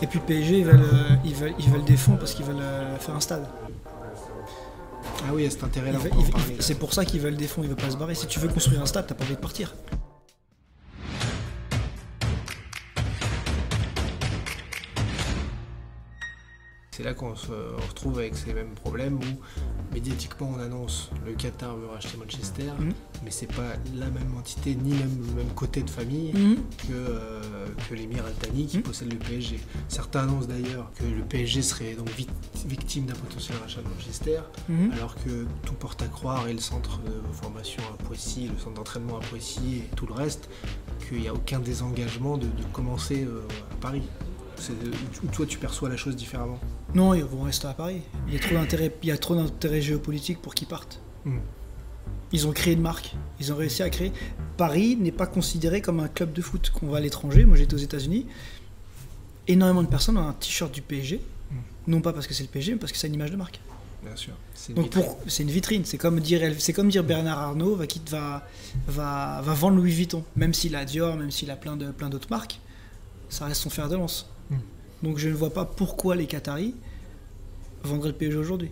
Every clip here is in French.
Et puis le PSG, ils veulent des fonds parce qu'ils veulent faire un stade. Ah oui, il y a cet intérêt-là. C'est pour ça qu'ils veulent des fonds, ils veulent pas se barrer. Si tu veux construire un stade, t'as pas envie de partir. C'est là qu'on se retrouve avec ces mêmes problèmes où médiatiquement on annonce le Qatar veut racheter Manchester, mais c'est pas la même entité ni même le même côté de famille que l'émir Al Thani qui possède le PSG. Certains annoncent d'ailleurs que le PSG serait donc victime d'un potentiel rachat de Manchester, alors que tout porte à croire, et le centre de formation à Poissy, le centre d'entraînement à Poissy et tout le reste, qu'il n'y a aucun désengagement de commencer à Paris. Ou toi tu perçois la chose différemment? Non, ils vont rester à Paris. Il y a trop d'intérêt géopolitique pour qu'ils partent. Ils ont créé une marque. Ils ont réussi à créer. Paris n'est pas considéré comme un club de foot. Qu'on va à l'étranger, moi j'étais aux États-Unis, énormément de personnes ont un t-shirt du PSG. Non pas parce que c'est le PSG, mais parce que c'est une image de marque. Bien sûr. C'est une vitrine. C'est comme dire Bernard Arnault va vendre Louis Vuitton. Même s'il a Dior, même s'il a plein d'autres marques, ça reste son fer de lance. Donc je ne vois pas pourquoi les Qataris vendraient le PSG aujourd'hui.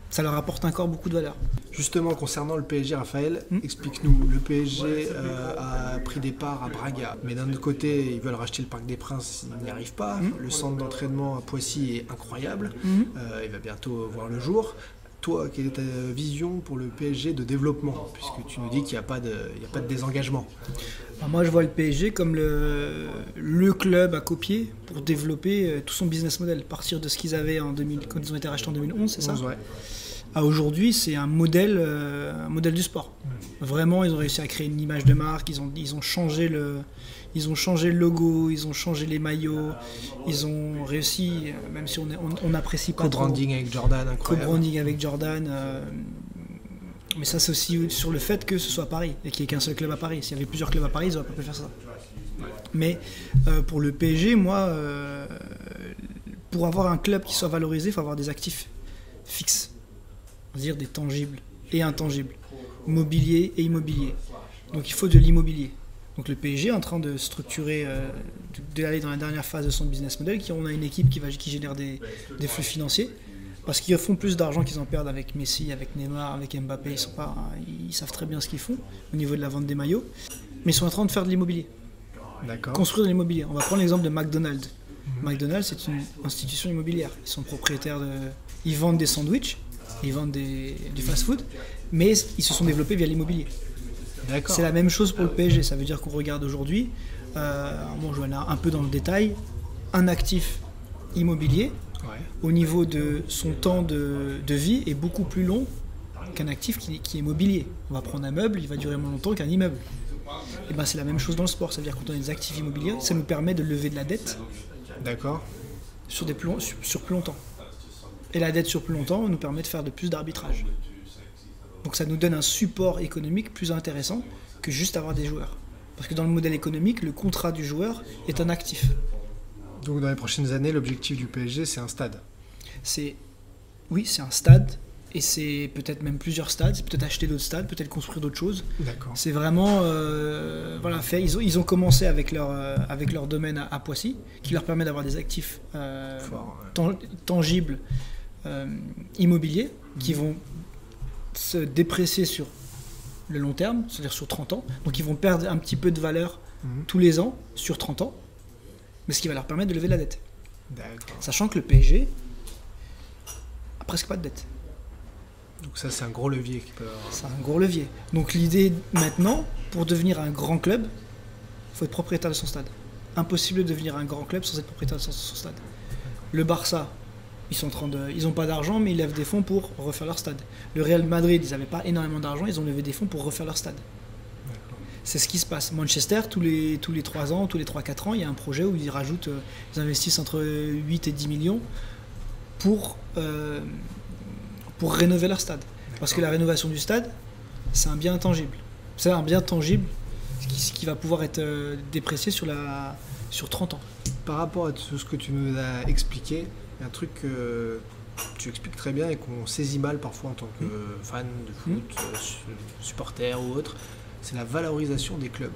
Ça leur apporte encore beaucoup de valeur. Justement, concernant le PSG, Raphaël, explique-nous. Le PSG a pris des parts à Braga, mais d'un autre côté, ils veulent racheter le Parc des Princes, ils n'y arrivent pas. Le centre d'entraînement à Poissy est incroyable. Il va bientôt voir le jour. Toi, quelle est ta vision pour le PSG de développement, puisque tu nous dis qu'il n'y a pas de désengagement? Alors moi, je vois le PSG comme le club à copier pour développer tout son business model. Partir de ce qu'ils avaient quand ils ont été rachetés en 2011, c'est ça? Ouais. À aujourd'hui, c'est un modèle du sport. Vraiment, ils ont réussi à créer une image de marque, ils ont changé le logo, ils ont changé les maillots, ils ont réussi, même si on n'apprécie pas trop. Co-branding avec Jordan, incroyable. Co-branding avec Jordan. Mais ça, c'est aussi sur le fait que ce soit à Paris et qu'il n'y ait qu'un seul club à Paris. S'il y avait plusieurs clubs à Paris, ils n'auraient pas pu faire ça. Mais pour le PSG, moi, pour avoir un club qui soit valorisé, il faut avoir des actifs fixes. C'est-à-dire des tangibles et intangibles, mobilier et immobilier. Donc il faut de l'immobilier. Donc le PSG est en train de structurer, d'aller dans la dernière phase de son business model. On a une équipe qui génère des flux financiers, parce qu'ils font plus d'argent qu'ils en perdent avec Messi, avec Neymar, avec Mbappé. Ils savent très bien ce qu'ils font au niveau de la vente des maillots, mais ils sont en train de faire de l'immobilier. D'accord. Construire de l'immobilier. On va prendre l'exemple de McDonald's. McDonald's, c'est une institution immobilière. Ils sont propriétaires ils vendent des sandwichs, ils vendent du fast-food, mais ils se sont développés via l'immobilier. D'accord. C'est la même chose pour le PSG. Ça veut dire qu'on regarde aujourd'hui, bon, je vais aller un peu dans le détail, un actif immobilier, au niveau de son temps de vie, est beaucoup plus long qu'un actif qui est immobilier. On va prendre un meuble, il va durer moins longtemps qu'un immeuble. Et ben, c'est la même chose dans le sport. Ça veut dire que quand on a des actifs immobiliers, ça nous permet de lever de la dette. D'accord. Sur plus longtemps. Et la dette sur plus longtemps nous permet de faire de plus d'arbitrage. Donc ça nous donne un support économique plus intéressant que juste avoir des joueurs. Parce que dans le modèle économique, le contrat du joueur est un actif. Donc dans les prochaines années, l'objectif du PSG, c'est un stade? Oui, c'est un stade, et c'est peut-être même plusieurs stades, c'est peut-être acheter d'autres stades, peut-être construire d'autres choses. D'accord. C'est vraiment fait. Ils ont commencé avec leur domaine à Poissy, qui leur permet d'avoir des actifs tangibles, immobiliers, qui vont se déprécier sur le long terme, c'est-à-dire sur 30 ans. Donc ils vont perdre un petit peu de valeur tous les ans sur 30 ans, mais ce qui va leur permettre de lever la dette. D'accord. Sachant que le PSG a presque pas de dette. Donc ça, c'est un gros levier. C'est un gros levier. Donc l'idée maintenant, pour devenir un grand club, il faut être propriétaire de son stade. Impossible de devenir un grand club sans être propriétaire de son stade. Le Barça, ils n'ont pas d'argent, mais ils lèvent des fonds pour refaire leur stade. Le Real Madrid, ils n'avaient pas énormément d'argent, ils ont levé des fonds pour refaire leur stade. D'accord. C'est ce qui se passe. Manchester, tous les 3 ans, tous les 3-4 ans, il y a un projet où ils investissent entre 8 et 10 millions pour rénover leur stade. Parce que la rénovation du stade, c'est un bien intangible. C'est un bien tangible qui va pouvoir être déprécié sur 30 ans. Par rapport à tout ce que tu nous as expliqué, il y a un truc que tu expliques très bien et qu'on saisit mal parfois en tant que fan de foot, supporter ou autre, c'est la valorisation des clubs.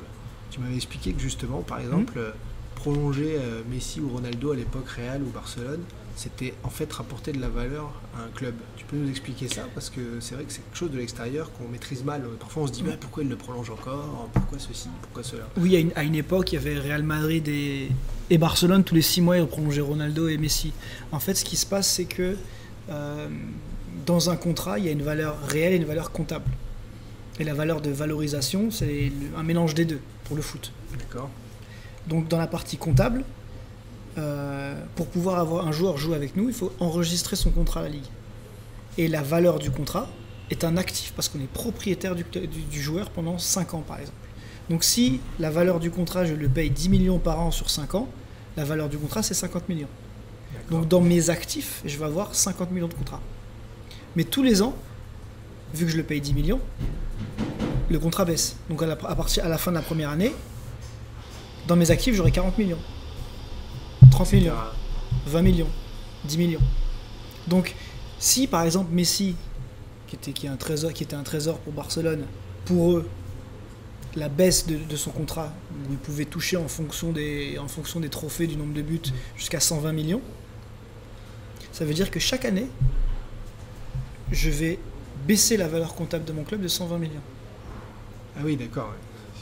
Tu m'avais expliqué que justement, par exemple, prolonger Messi ou Ronaldo à l'époque Real ou Barcelone, c'était en fait rapporter de la valeur à un club. Tu peux nous expliquer ça? Parce que c'est vrai que c'est quelque chose de l'extérieur qu'on maîtrise mal. Parfois on se dit pourquoi il le prolonge encore, pourquoi ceci, pourquoi cela. Oui, à une époque, il y avait Real Madrid et Barcelone, tous les 6 mois ils prolongeaient Ronaldo et Messi. En fait, ce qui se passe, c'est que dans un contrat, il y a une valeur réelle et une valeur comptable. Et la valeur de valorisation, c'est un mélange des deux pour le foot. D'accord. Donc dans la partie comptable, pour pouvoir avoir un joueur jouer avec nous, il faut enregistrer son contrat à la Ligue. Et la valeur du contrat est un actif parce qu'on est propriétaire du joueur pendant 5 ans par exemple. Donc si la valeur du contrat, je le paye 10 millions par an sur 5 ans, la valeur du contrat c'est 50 millions. Donc dans mes actifs, je vais avoir 50 millions de contrats. Mais tous les ans, vu que je le paye 10 millions, le contrat baisse. Donc à la fin de la première année, dans mes actifs, j'aurai 40 millions. 30 millions, 20 millions, 10 millions. Donc, si par exemple Messi, qui était un trésor pour Barcelone, pour eux, la baisse de son contrat, où il pouvait toucher en fonction des trophées, du nombre de buts, jusqu'à 120 millions, ça veut dire que chaque année, je vais baisser la valeur comptable de mon club de 120 millions. Ah oui, d'accord.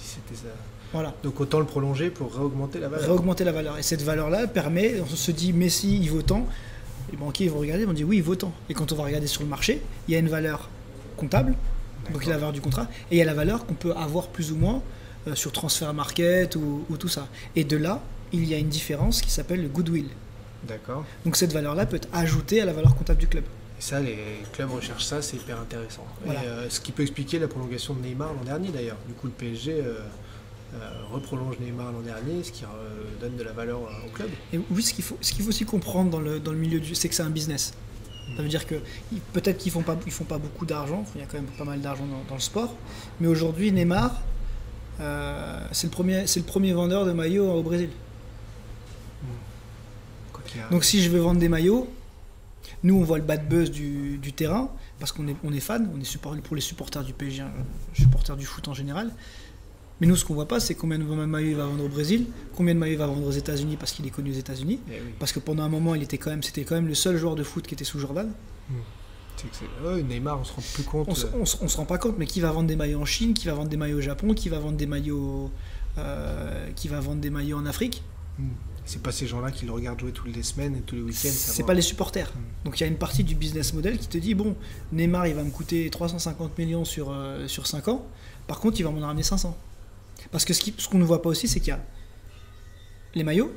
C'était ça. Voilà. Donc autant le prolonger pour réaugmenter la valeur. Réaugmenter la valeur. Et cette valeur-là permet, on se dit Messi, il vaut tant. Les banquiers vont regarder, ils vont dire oui, il vaut tant. Et quand on va regarder sur le marché, il y a une valeur comptable, donc il y a la valeur du contrat, et il y a la valeur qu'on peut avoir plus ou moins sur transfer market ou tout ça. Et de là, il y a une différence qui s'appelle le goodwill. D'accord. Donc cette valeur-là peut être ajoutée à la valeur comptable du club. Et ça, les clubs recherchent ça, c'est hyper intéressant. Voilà. Et, ce qui peut expliquer la prolongation de Neymar l'an dernier d'ailleurs. Du coup, le PSG reprolonge Neymar l'an dernier, ce qui donne de la valeur au club. Et oui, ce qu'il faut aussi comprendre dans le milieu c'est que c'est un business. Ça veut dire que peut-être qu'ils font pas beaucoup d'argent, il y a quand même pas mal d'argent dans le sport, mais aujourd'hui Neymar, c'est le premier vendeur de maillots au Brésil. Donc si je veux vendre des maillots, nous on voit le bad buzz du terrain, parce qu'on est fan, pour les supporters du PSG, supporters du foot en général. Mais nous, ce qu'on voit pas, c'est combien de maillots il va vendre au Brésil, combien de maillots il va vendre aux États-Unis parce qu'il est connu aux États-Unis. Oui. Parce que pendant un moment, c'était quand même le seul joueur de foot qui était sous Jordan. Neymar, on se rend plus compte. On se rend pas compte, mais qui va vendre des maillots en Chine, qui va vendre des maillots au Japon, qui va vendre des maillots en Afrique. C'est pas ces gens-là qui le regardent jouer toutes les semaines et tous les week-ends. C'est pas les supporters. Donc il y a une partie du business model qui te dit bon, Neymar, il va me coûter 350 millions sur 5 ans. Par contre, il va m'en ramener 500. Parce que ce qu'on ne voit pas aussi, c'est qu'il y a les maillots,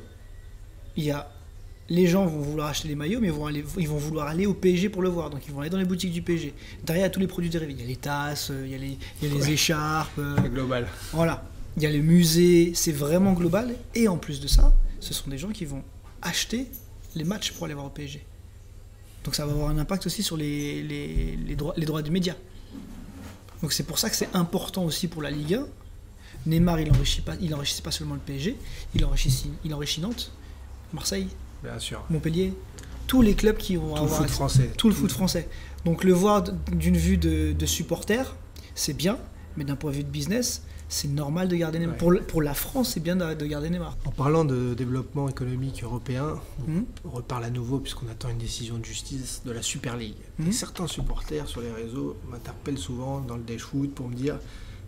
les gens vont vouloir acheter les maillots, mais ils vont vouloir aller au PSG pour le voir. Donc ils vont aller dans les boutiques du PSG. Derrière, il y a tous les produits dérivés. Il y a les tasses, il y a les écharpes. C'est global. Voilà. Il y a le musée, c'est vraiment global. Et en plus de ça, ce sont des gens qui vont acheter les matchs pour aller voir au PSG. Donc ça va avoir un impact aussi sur les droits du média. Donc c'est pour ça que c'est important aussi pour la Ligue 1. Neymar, il n'enrichit pas seulement le PSG, il enrichit Nantes, Marseille, bien sûr, Montpellier, tous les clubs qui vont avoir tout le foot français. Donc le voir d'une vue de supporter, c'est bien, mais d'un point de vue de business, c'est normal de garder Neymar. Ouais. Pour la France, c'est bien de garder Neymar. En parlant de développement économique européen, on reparle à nouveau, puisqu'on attend une décision de justice, de la Super League. Et certains supporters sur les réseaux m'interpellent souvent dans le Dash Foot pour me dire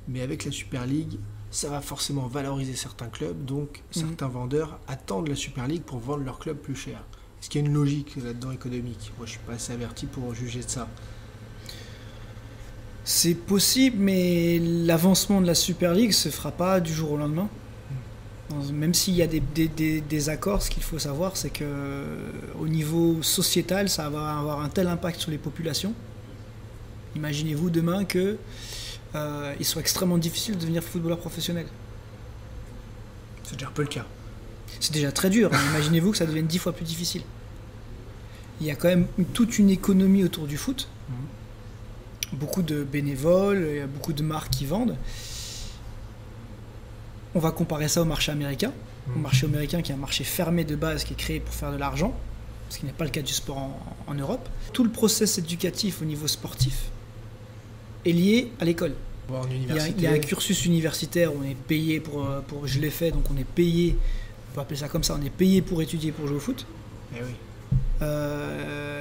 mais avec la Super League, ça va forcément valoriser certains clubs, donc certains vendeurs attendent la Super League pour vendre leur club plus cher. Est-ce qu'il y a une logique là-dedans économique? Moi, je suis pas assez averti pour juger de ça. C'est possible, mais l'avancement de la Super League se fera pas du jour au lendemain. Même s'il y a des accords, ce qu'il faut savoir, c'est que au niveau sociétal, ça va avoir un tel impact sur les populations. Imaginez-vous demain que il soit extrêmement difficile de devenir footballeur professionnel. C'est déjà un peu le cas. C'est déjà très dur. Imaginez-vous que ça devienne 10 fois plus difficile. Il y a quand même toute une économie autour du foot. Beaucoup de bénévoles, il y a beaucoup de marques qui vendent. On va comparer ça au marché américain. Au marché américain qui est un marché fermé de base, qui est créé pour faire de l'argent, ce qui n'est pas le cas du sport en Europe. Tout le process éducatif au niveau sportif est lié à l'école. Bon, il y a un cursus universitaire où on est payé je l'ai fait, donc on est payé peut appeler ça comme ça, on est payé pour étudier, pour jouer au foot. Eh oui.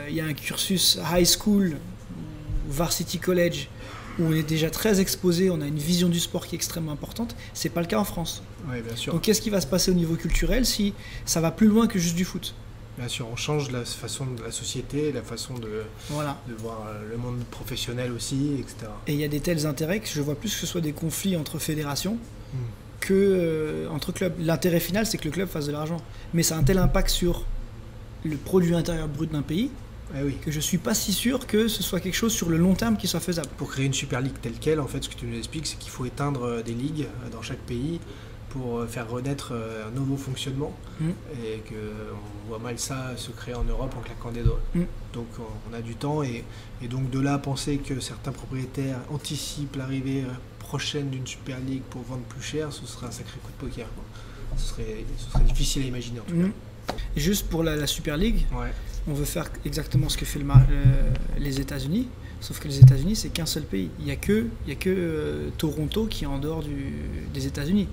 Il y a un cursus high school, varsity college, où on est déjà très exposé, on a une vision du sport qui est extrêmement importante. C'est pas le cas en France. Oui, bien sûr. Donc qu'est-ce qui va se passer au niveau culturel si ça va plus loin que juste du foot? Bien sûr, on change la façon de la société, la façon de voir le monde professionnel aussi, etc. Et il y a des tels intérêts que je vois plus que ce soit des conflits entre fédérations que entre clubs. L'intérêt final, c'est que le club fasse de l'argent. Mais ça a un tel impact sur le produit intérieur brut d'un pays que je suis pas si sûr que ce soit quelque chose sur le long terme qui soit faisable. Pour créer une super ligue telle quelle, en fait, ce que tu nous expliques, c'est qu'il faut éteindre des ligues dans chaque pays pour faire renaître un nouveau fonctionnement et qu'on voit mal ça se créer en Europe en claquant des doigts. Donc on a du temps et donc de là à penser que certains propriétaires anticipent l'arrivée prochaine d'une Super League pour vendre plus cher, ce serait un sacré coup de poker, quoi. Ce serait difficile à imaginer en tout cas. Et juste pour la Super League, on veut faire exactement ce que fait les États-Unis, sauf que les États-Unis c'est qu'un seul pays. Il n'y a que Toronto qui est en dehors des États-Unis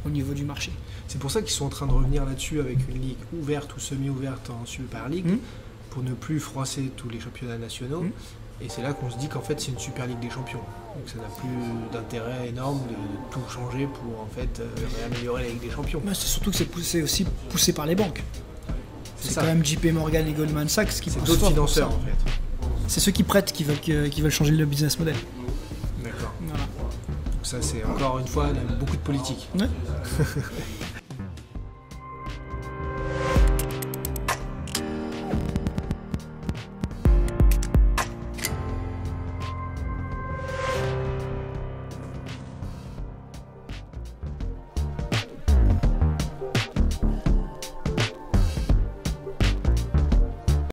au niveau du marché. C'est pour ça qu'ils sont en train de revenir là-dessus avec une ligue ouverte ou semi-ouverte en Super League pour ne plus froisser tous les championnats nationaux. Et c'est là qu'on se dit qu'en fait c'est une Super Ligue des champions. Donc ça n'a plus d'intérêt énorme de tout changer pour en fait réaméliorer la Ligue des champions. C'est surtout que c'est aussi poussé par les banques. C'est quand même JP Morgan et Goldman Sachs qui poussent d'autres financeurs en fait. C'est ceux qui prêtent qui veulent changer le business model. D'accord. Voilà. Donc ça c'est encore une fois beaucoup de politique.